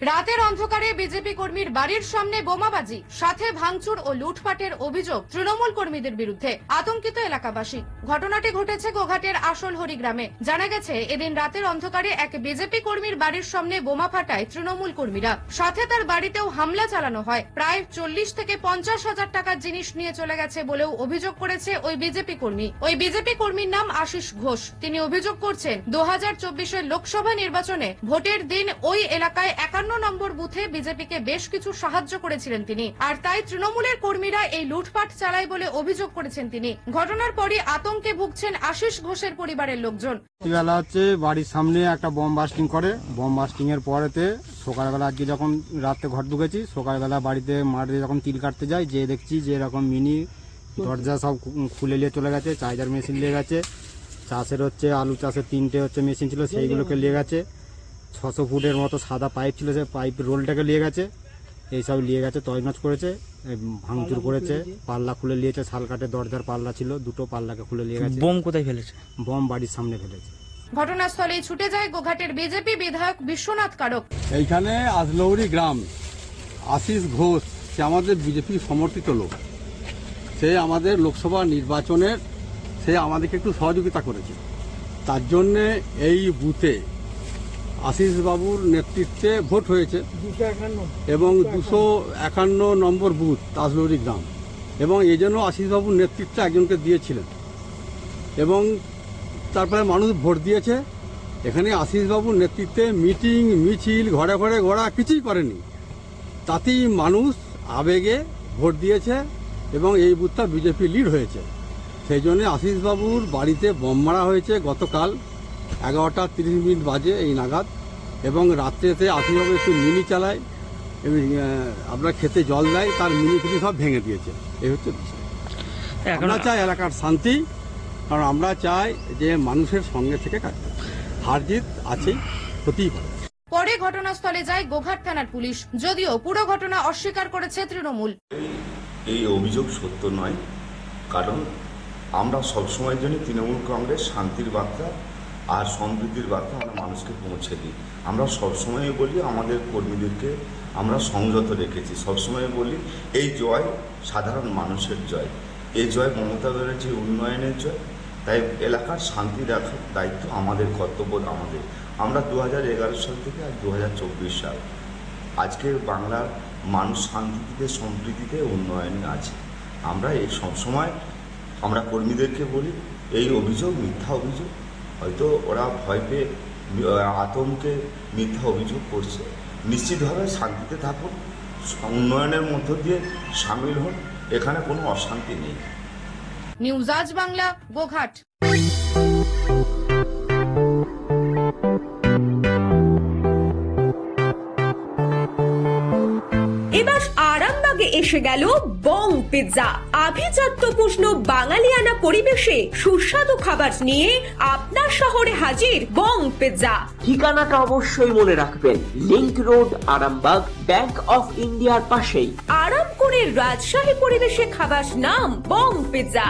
রাতের অন্ধকারে বিজেপি কর্মীর বাড়ির সামনে বোমাবাজি, সাথে ভাঙচুর ও লুটপাটের অভিযোগ তৃণমূল কর্মীদের বিরুদ্ধে। আতঙ্কিত এলাকাবাসী। ঘটনাটি ঘটেছে গোঘাটের আসলহরি গ্রামে। জানা গেছে, এদিন রাতের অন্ধকারে এক বিজেপি কর্মীর বাড়ির সামনে বোমা ফাটায় তৃণমূল কর্মীরা। সাথে তার বাড়িতেও হামলা চালানো হয়। প্রায় 40 থেকে 50 হাজার টাকার জিনিস নিয়ে চলে গেছে বলেও অভিযোগ করেছে ওই বিজেপি কর্মী। ওই বিজেপি কর্মীর নাম আশিস ঘোষ। তিনি অভিযোগ করছেন, 2024-এর লোকসভা নির্বাচনে ভোটের দিন ওই এলাকায় 51 নম্বর বুথে বিজেপিকে বেশ কিছু সাহায্য করেছিলেন তিনি, আর তাই তৃণমূলের কর্মীরা এই লুটপাট চালায় বলে অভিযোগ করেছেন তিনি। ঘটনার পরই আতঙ্কে ভুগছেন আশিস ঘোষের পরিবারের লোকজন। বেলা হচ্ছে বাড়ির সামনে একটা বম বাস্টিং করে। বম বাস্টিং এর পরেতে সকালবেলা, আজকে যখন রাতে ঘর ঢুকেছি, সকালবেলা বাড়িতে মাঠে যখন তিল কাটতে যাই, যে দেখছি যে এরকম মিনি দরজা সব খুলে নিয়ে চলে গেছে, চার্জার মেশিন নিয়ে গেছে, চাষের হচ্ছে আলু চাষের 3টে হচ্ছে মেশিন ছিল, সেইগুলোকে নিয়ে গেছে, 600 ফুটের মতো সাদা পাইপ ছিল, সে পাইপ রোলটাকে নিয়ে গেছে, এইসব নিয়ে গেছে, তছনছ করেছে, ভাঙচুর করেছে, পাল্লা খুলে নিয়েছে, শালকাঠের দরজার পাল্লা ছিল, 2টো পাল্লাকে খুলে নিয়ে গেছে। বোম কোথায় ফেলেছে? বম বাড়ির সামনে ফেলেছে। ঘটনাস্থলেই ছুটে যায় গোঘাটের বিজেপি বিধায়ক বিশ্বনাথ কারক। এইখানে আজলৌরি গ্রাম, আশিস ঘোষ, সে আমাদের বিজেপি সমর্থিত লোক। সে আমাদের লোকসভা নির্বাচনের সে আমাদেরকে একটু সহযোগিতা করেছে। তার জন্যে এই বুথে আশিস বাবুর নেতৃত্বে ভোট হয়েছে এবং 251 নম্বর বুথ আজলৌরি গ্রাম, এবং এই জন্য আশিস বাবুর নেতৃত্বে একজনকে দিয়েছিলেন এবং তারপরে মানুষ ভোট দিয়েছে। এখানে আশিস বাবুর নেতৃত্বে মিটিং মিছিল ঘরে ঘরে ঘোরা কিছুই করেনি, তাতেই মানুষ আবেগে ভোট দিয়েছে এবং এই বুথটা বিজেপি লিড হয়েছে। সেই জন্য আশিস বাবুর বাড়িতে বোম মারা হয়েছে গতকাল 11:30 বাজে এই নাগাদ, এবং রাত্রেতে আশিস বাবু একটু মিনি চালায় এবং আপনার খেতে জল দেয়, তার মিনি ফিনি সব ভেঙে দিয়েছে। এই হচ্ছে বিষয়। আমরা চাই এলাকার শান্তি, কারণ আমরা চাই যে মানুষের সঙ্গে থেকে কাজ করতে। হার জিত আছেই, হতেই পারে। পরে ঘটনাস্থলে যায় গোঘাট থানার পুলিশ, যদিও পুরো ঘটনা অস্বীকার করেছে তৃণমূল। এই অভিযোগ সত্য নয়, কারণ আমরা সবসময় জানি তৃণমূল কংগ্রেস শান্তির বার্তা আর সমৃদ্ধির বার্তা আমরা মানুষকে পৌঁছে দিই। আমরা সবসময় বলি আমাদের কর্মীদেরকে আমরা সংযত রেখেছি, সবসময় বলি এই জয় সাধারণ মানুষের জয়, এই জয় মমতা ব্যানার্জির উন্নয়নের জয়। তাই এলাকার শান্তি রাখার দায়িত্ব আমাদের, কর্তব্য আমাদের। আমরা 2011 সাল থেকে আজ 2024 সাল, আজকে বাংলার মানুষ শান্তিতে সম্প্রীতিতে উন্নয়নে আছে। আমরা এই সবসময় আমরা কর্মীদেরকে বলি এই অভিযোগ মিথ্যা অভিযোগ, হয়তো ওরা ভয় পেয়ে আতঙ্কে মিথ্যা অভিযোগ করছে। নিশ্চিতভাবে শান্তিতে থাকুন, উন্নয়নের মধ্য দিয়ে সামিল হন, এখানে কোনো অশান্তি নেই। নিউজ আজ বাংলা, গোঘাট। এবার আরামবাগে এসে গেল বং পিৎজা। আভিজাত্যপূর্ণ বাঙালিয়ানা পরিবেশে সুস্বাদু খাবার নিয়ে আপনার শহরে হাজির বং পিৎজা। ঠিকানাটা অবশ্যই মনে রাখবেন, link road, Arambagh, bank of ইন্ডিয়ার পাশেই। আরাম করে রাজশাহী পরিবেশে খাবার নাম বং পিৎজা।